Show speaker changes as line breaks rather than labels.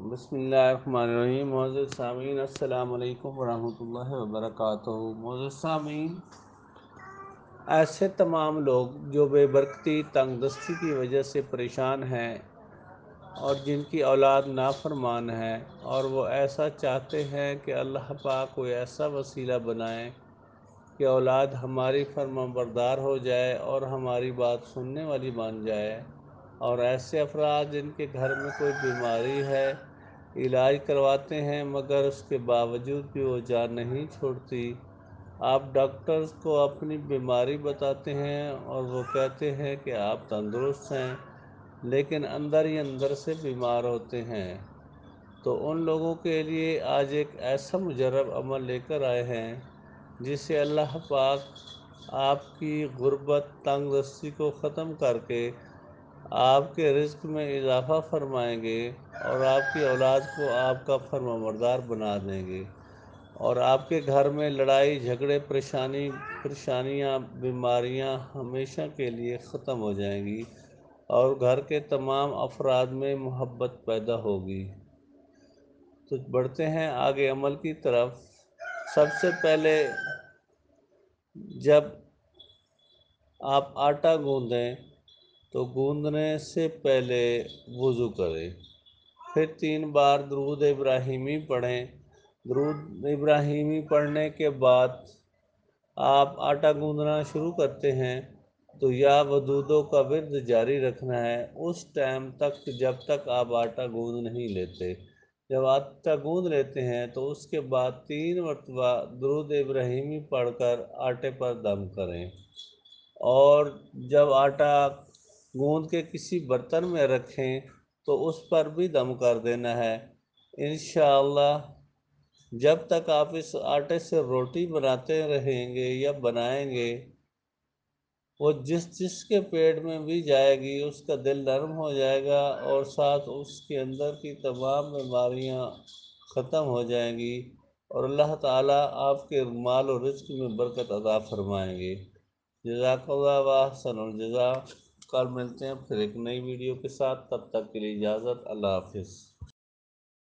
بسم اللہ الرحمن الرحیم۔ معزز سامعین، السلام علیکم ورحمۃ اللہ وبرکاتہ۔ معزز سامعین، ایسے تمام لوگ جو بے برکتی تنگ دستی کی وجہ سے پریشان ہیں اور جن کی اولاد نافرمان ہے، اور وہ ایسا چاہتے ہیں کہ اللہ پاک کوئی ایسا وسیلہ بنائے کہ اولاد ہماری فرما بردار ہو جائے اور ہماری بات سننے والی بن جائے، اور ایسے افراد جن کے گھر میں کوئی بیماری ہے، علاج کرواتے ہیں مگر اس کے باوجود بھی وہ جان نہیں چھوڑتی۔ آپ ڈاکٹرز کو اپنی بیماری بتاتے ہیں اور وہ کہتے ہیں کہ آپ تندرست ہیں، لیکن اندر ہی اندر سے بیمار ہوتے ہیں۔ تو ان لوگوں کے لیے آج ایک ایسا مجرب عمل لے کر آئے ہیں جس سے اللہ پاک آپ کی غربت تنگ دستی کو ختم کر کے آپ کے رزق میں اضافہ فرمائیں گے اور آپ کی اولاد کو آپ کا فرمانبردار بنا دیں گے، اور آپ کے گھر میں لڑائی جھگڑے پریشانیاں بیماریاں ہمیشہ کے لیے ختم ہو جائیں گی، اور گھر کے تمام افراد میں محبت پیدا ہوگی۔ تو بڑھتے ہیں آگے عمل کی طرف۔ سب سے پہلے جب آپ آٹا گوندیں تو گوندنے سے پہلے وضو کریں، پھر 3 بار درود ابراہیمی پڑھیں۔ درود ابراہیمی پڑھنے کے بعد آپ آٹا گوندنا شروع کرتے ہیں تو یا ودودوں کا ورد جاری رکھنا ہے اس ٹائم تک جب تک آپ آٹا گوند نہیں لیتے۔ جب آٹا گوند لیتے ہیں تو اس کے بعد 3 مرتبہ درود ابراہیمی پڑھ کر آٹے پر دم کریں، اور جب آٹا گوند کے کسی برتن میں رکھیں تو اس پر بھی دم کر دینا ہے۔ انشاءاللہ جب تک آپ اس آٹے سے روٹی بناتے رہیں گے یا بنائیں گے، وہ جس کے پیٹ میں بھی جائے گی اس کا دل نرم ہو جائے گا، اور ساتھ اس کے اندر کی تمام بیماریاں ختم ہو جائیں گی، اور اللہ تعالیٰ آپ کے مال و رزق میں برکت عطا فرمائیں گے۔ جزاک اللہ و احسن الجزا۔ کل ملتے ہیں پھر ایک نئی ویڈیو کے ساتھ، تب تک کے لیے اجازت، اللہ حافظ۔